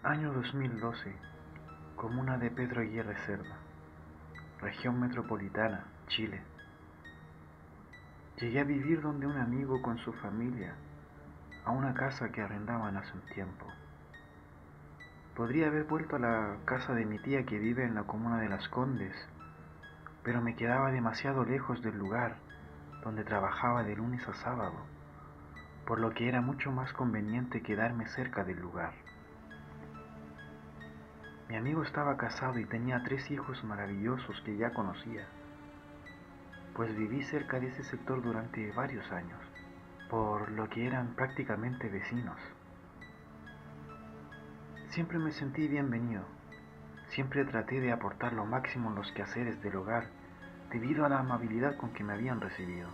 Año 2012, comuna de Pedro Aguirre Cerda, región metropolitana, Chile. Llegué a vivir donde un amigo con su familia, a una casa que arrendaban hace un tiempo. Podría haber vuelto a la casa de mi tía que vive en la comuna de Las Condes, pero me quedaba demasiado lejos del lugar donde trabajaba de lunes a sábado, por lo que era mucho más conveniente quedarme cerca del lugar. Mi amigo estaba casado y tenía 3 hijos maravillosos que ya conocía, pues viví cerca de ese sector durante varios años, por lo que eran prácticamente vecinos. Siempre me sentí bienvenido, siempre traté de aportar lo máximo en los quehaceres del hogar debido a la amabilidad con que me habían recibido.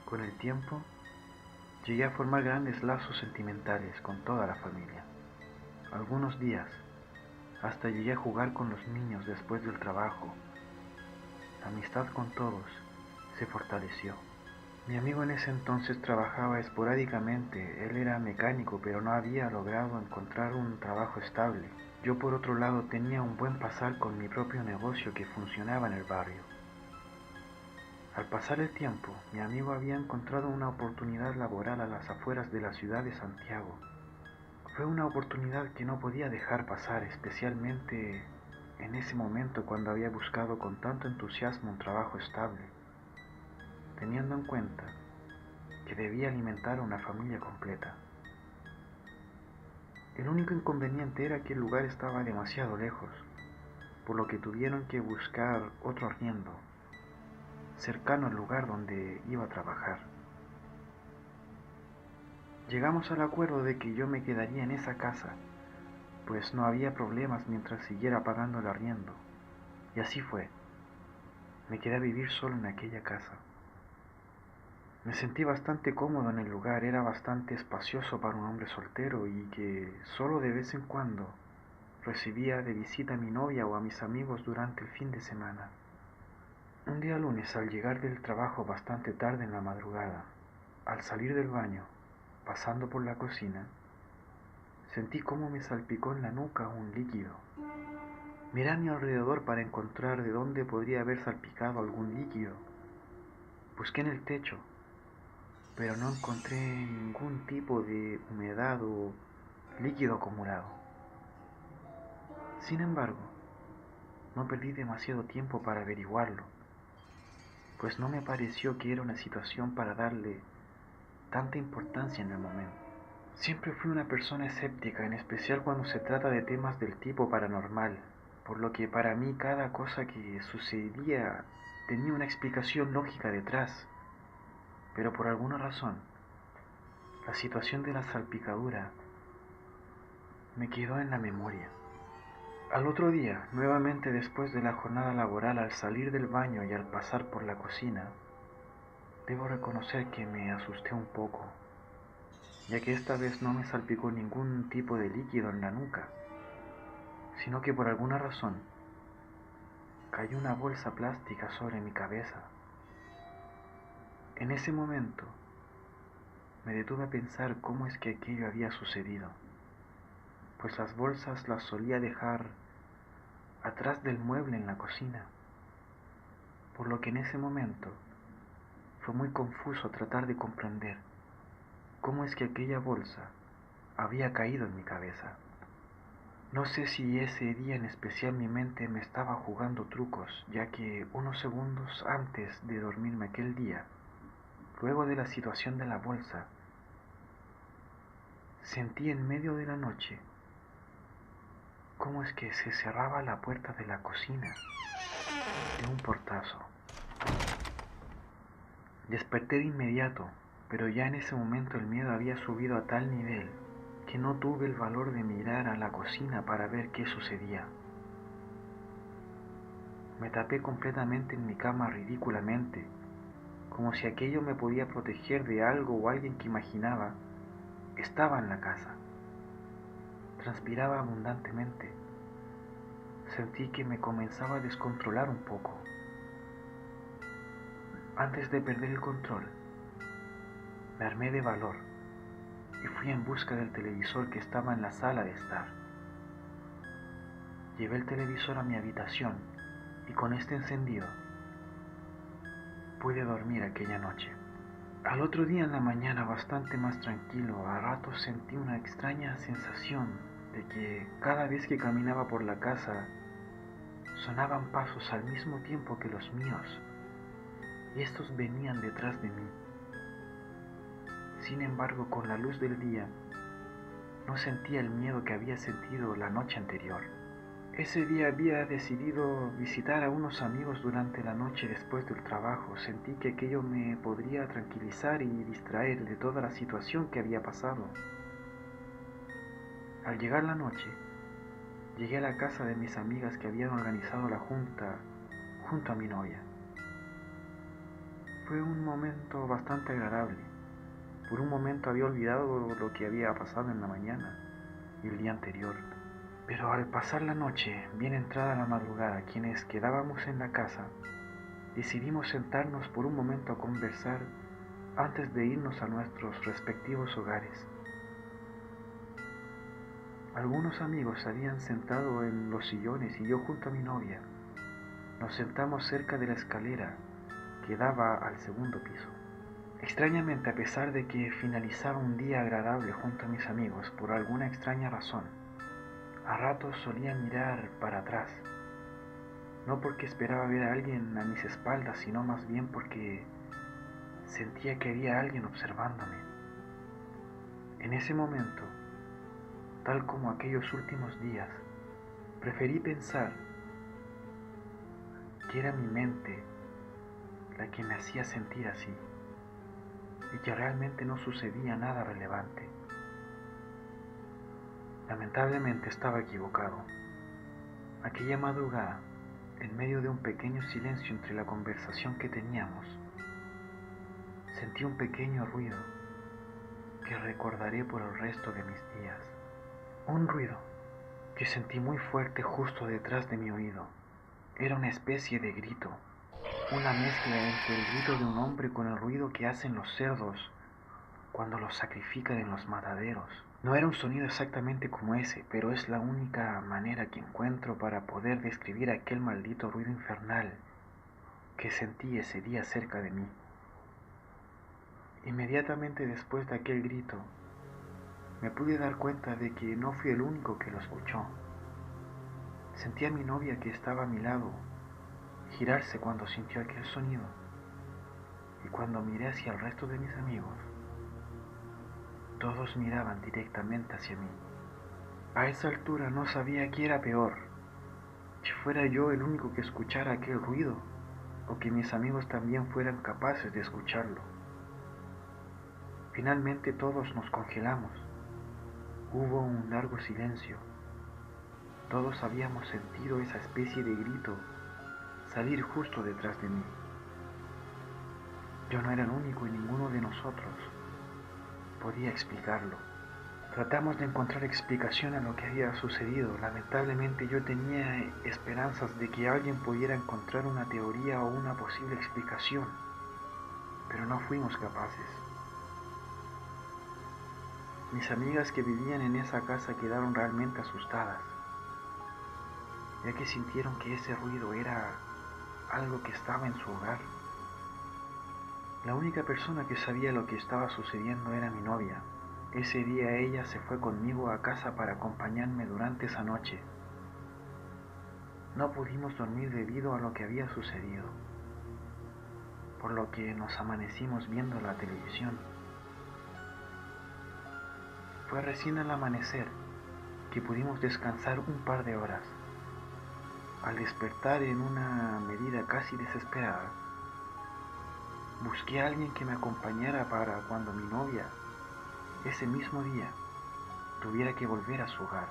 Con el tiempo, llegué a formar grandes lazos sentimentales con toda la familia. Algunos días, hasta llegué a jugar con los niños después del trabajo. La amistad con todos se fortaleció. Mi amigo en ese entonces trabajaba esporádicamente, él era mecánico pero no había logrado encontrar un trabajo estable. Yo por otro lado tenía un buen pasar con mi propio negocio que funcionaba en el barrio. Al pasar el tiempo, mi amigo había encontrado una oportunidad laboral a las afueras de la ciudad de Santiago. Fue una oportunidad que no podía dejar pasar, especialmente en ese momento cuando había buscado con tanto entusiasmo un trabajo estable, teniendo en cuenta que debía alimentar a una familia completa. El único inconveniente era que el lugar estaba demasiado lejos, por lo que tuvieron que buscar otro arriendo, cercano al lugar donde iba a trabajar. Llegamos al acuerdo de que yo me quedaría en esa casa, pues no había problemas mientras siguiera pagando el arriendo, y así fue. Me quedé a vivir solo en aquella casa. Me sentí bastante cómodo en el lugar, era bastante espacioso para un hombre soltero y que solo de vez en cuando recibía de visita a mi novia o a mis amigos durante el fin de semana. Un día lunes, al llegar del trabajo bastante tarde en la madrugada, al salir del baño, pasando por la cocina, sentí cómo me salpicó en la nuca un líquido. Miré a mi alrededor para encontrar de dónde podría haber salpicado algún líquido. Busqué en el techo, pero no encontré ningún tipo de humedad o líquido acumulado. Sin embargo, no perdí demasiado tiempo para averiguarlo, pues no me pareció que era una situación para darle tanta importancia en el momento. Siempre fui una persona escéptica, en especial cuando se trata de temas del tipo paranormal, por lo que para mí cada cosa que sucedía tenía una explicación lógica detrás, pero por alguna razón, la situación de la salpicadura me quedó en la memoria. Al otro día, nuevamente después de la jornada laboral, al salir del baño y al pasar por la cocina, debo reconocer que me asusté un poco, ya que esta vez no me salpicó ningún tipo de líquido en la nuca, sino que por alguna razón cayó una bolsa plástica sobre mi cabeza. En ese momento me detuve a pensar cómo es que aquello había sucedido, pues las bolsas las solía dejar atrás del mueble en la cocina, por lo que en ese momento fue muy confuso tratar de comprender cómo es que aquella bolsa había caído en mi cabeza. No sé si ese día en especial mi mente me estaba jugando trucos, ya que unos segundos antes de dormirme aquel día, luego de la situación de la bolsa, sentí en medio de la noche cómo es que se cerraba la puerta de la cocina de un portazo. Desperté de inmediato, pero ya en ese momento el miedo había subido a tal nivel que no tuve el valor de mirar a la cocina para ver qué sucedía. Me tapé completamente en mi cama ridículamente, como si aquello me podía proteger de algo o alguien que imaginaba estaba en la casa. Transpiraba abundantemente. Sentí que me comenzaba a descontrolar un poco. Antes de perder el control, me armé de valor y fui en busca del televisor que estaba en la sala de estar. Llevé el televisor a mi habitación y con este encendido pude dormir aquella noche. Al otro día en la mañana, bastante más tranquilo, a ratos sentí una extraña sensación de que cada vez que caminaba por la casa sonaban pasos al mismo tiempo que los míos, y estos venían detrás de mí. Sin embargo, con la luz del día, no sentía el miedo que había sentido la noche anterior. Ese día había decidido visitar a unos amigos durante la noche después del trabajo. Sentí que aquello me podría tranquilizar y distraer de toda la situación que había pasado. Al llegar la noche, llegué a la casa de mis amigas que habían organizado la junta junto a mi novia. Fue un momento bastante agradable. Por un momento había olvidado lo que había pasado en la mañana y el día anterior. Pero al pasar la noche, bien entrada la madrugada, quienes quedábamos en la casa, decidimos sentarnos por un momento a conversar antes de irnos a nuestros respectivos hogares. Algunos amigos se habían sentado en los sillones y yo junto a mi novia nos sentamos cerca de la escalera que daba al segundo piso. Extrañamente, a pesar de que finalizaba un día agradable junto a mis amigos, por alguna extraña razón, a ratos solía mirar para atrás, no porque esperaba ver a alguien a mis espaldas, sino más bien porque sentía que había alguien observándome. En ese momento, tal como aquellos últimos días, preferí pensar que era mi mente la que me hacía sentir así y que realmente no sucedía nada relevante. Lamentablemente estaba equivocado. Aquella madrugada, en medio de un pequeño silencio entre la conversación que teníamos, sentí un pequeño ruido que recordaré por el resto de mis días. Un ruido que sentí muy fuerte justo detrás de mi oído. Era una especie de grito, una mezcla entre el grito de un hombre con el ruido que hacen los cerdos cuando los sacrifican en los mataderos. No era un sonido exactamente como ese, pero es la única manera que encuentro para poder describir aquel maldito ruido infernal que sentí ese día cerca de mí. Inmediatamente después de aquel grito, me pude dar cuenta de que no fui el único que lo escuchó. Sentí a mi novia que estaba a mi lado girarse cuando sintió aquel sonido, y cuando miré hacia el resto de mis amigos, todos miraban directamente hacia mí. A esa altura no sabía qué era peor, si fuera yo el único que escuchara aquel ruido, o que mis amigos también fueran capaces de escucharlo. Finalmente todos nos congelamos. Hubo un largo silencio. Todos habíamos sentido esa especie de grito salir justo detrás de mí. Yo no era el único y ninguno de nosotros podía explicarlo. Tratamos de encontrar explicación a lo que había sucedido. Lamentablemente yo tenía esperanzas de que alguien pudiera encontrar una teoría o una posible explicación, pero no fuimos capaces. Mis amigas que vivían en esa casa quedaron realmente asustadas, ya que sintieron que ese ruido era algo que estaba en su hogar. La única persona que sabía lo que estaba sucediendo era mi novia. Ese día ella se fue conmigo a casa para acompañarme durante esa noche. No pudimos dormir debido a lo que había sucedido, por lo que nos amanecimos viendo la televisión. Fue recién al amanecer que pudimos descansar un par de horas. Al despertar en una medida casi desesperada, busqué a alguien que me acompañara para cuando mi novia, ese mismo día, tuviera que volver a su hogar,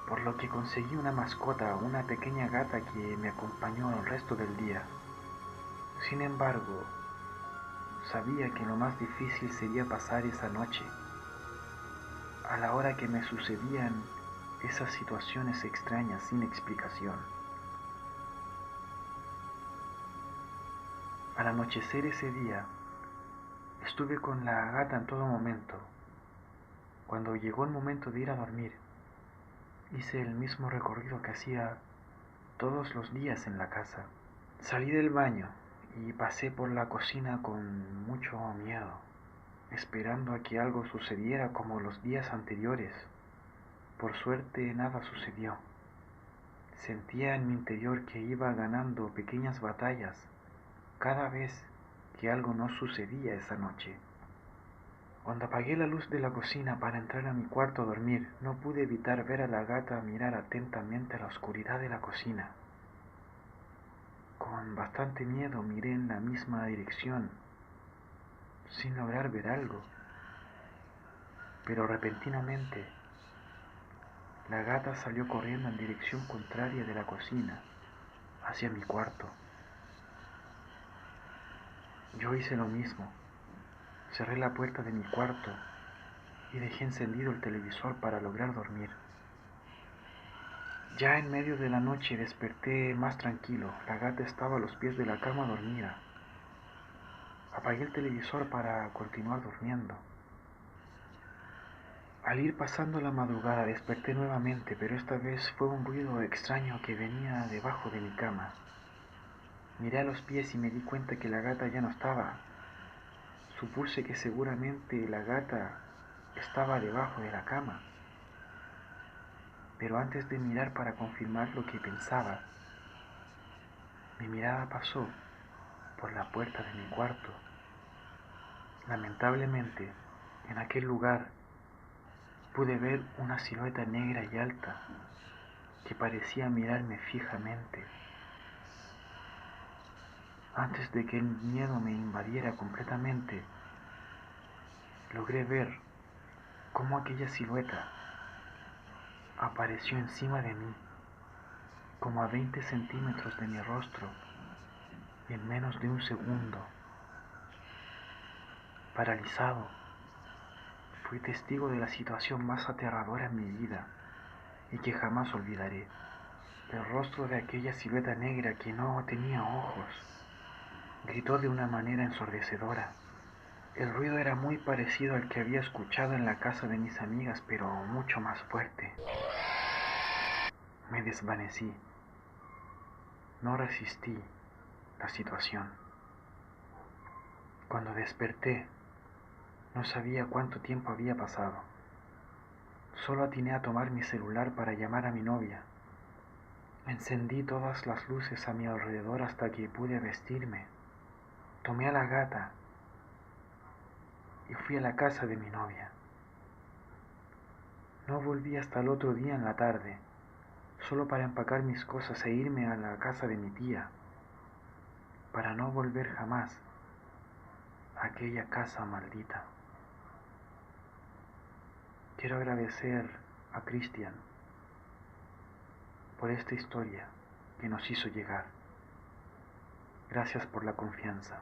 por lo que conseguí una mascota, una pequeña gata que me acompañó el resto del día. Sin embargo, sabía que lo más difícil sería pasar esa noche, a la hora que me sucedían esas situaciones extrañas sin explicación. Al anochecer ese día, estuve con la gata en todo momento. Cuando llegó el momento de ir a dormir, hice el mismo recorrido que hacía todos los días en la casa. Salí del baño y pasé por la cocina con mucho miedo, esperando a que algo sucediera como los días anteriores. Por suerte nada sucedió. Sentía en mi interior que iba ganando pequeñas batallas cada vez que algo no sucedía esa noche. Cuando apagué la luz de la cocina para entrar a mi cuarto a dormir, no pude evitar ver a la gata mirar atentamente a la oscuridad de la cocina. Con bastante miedo miré en la misma dirección, sin lograr ver algo. Pero repentinamente, la gata salió corriendo en dirección contraria de la cocina, hacia mi cuarto. Yo hice lo mismo. Cerré la puerta de mi cuarto y dejé encendido el televisor para lograr dormir. Ya en medio de la noche desperté más tranquilo. La gata estaba a los pies de la cama dormida. Apagué el televisor para continuar durmiendo. Al ir pasando la madrugada desperté nuevamente, pero esta vez fue un ruido extraño que venía debajo de mi cama. Miré a los pies y me di cuenta que la gata ya no estaba. Supuse que seguramente la gata estaba debajo de la cama. Pero antes de mirar para confirmar lo que pensaba, mi mirada pasó por la puerta de mi cuarto. Lamentablemente, en aquel lugar pude ver una silueta negra y alta que parecía mirarme fijamente. Antes de que el miedo me invadiera completamente, logré ver cómo aquella silueta apareció encima de mí, como a 20 centímetros de mi rostro, en menos de un segundo. Paralizado, fui testigo de la situación más aterradora en mi vida y que jamás olvidaré. El rostro de aquella silueta negra que no tenía ojos gritó de una manera ensordecedora. El ruido era muy parecido al que había escuchado en la casa de mis amigas, pero mucho más fuerte. Me desvanecí. No resistí la situación. Cuando desperté, no sabía cuánto tiempo había pasado. Solo atiné a tomar mi celular para llamar a mi novia. Encendí todas las luces a mi alrededor hasta que pude vestirme. Tomé a la gata y fui a la casa de mi novia. No volví hasta el otro día en la tarde, solo para empacar mis cosas e irme a la casa de mi tía, para no volver jamás a aquella casa maldita. Quiero agradecer a Cristian por esta historia que nos hizo llegar. Gracias por la confianza.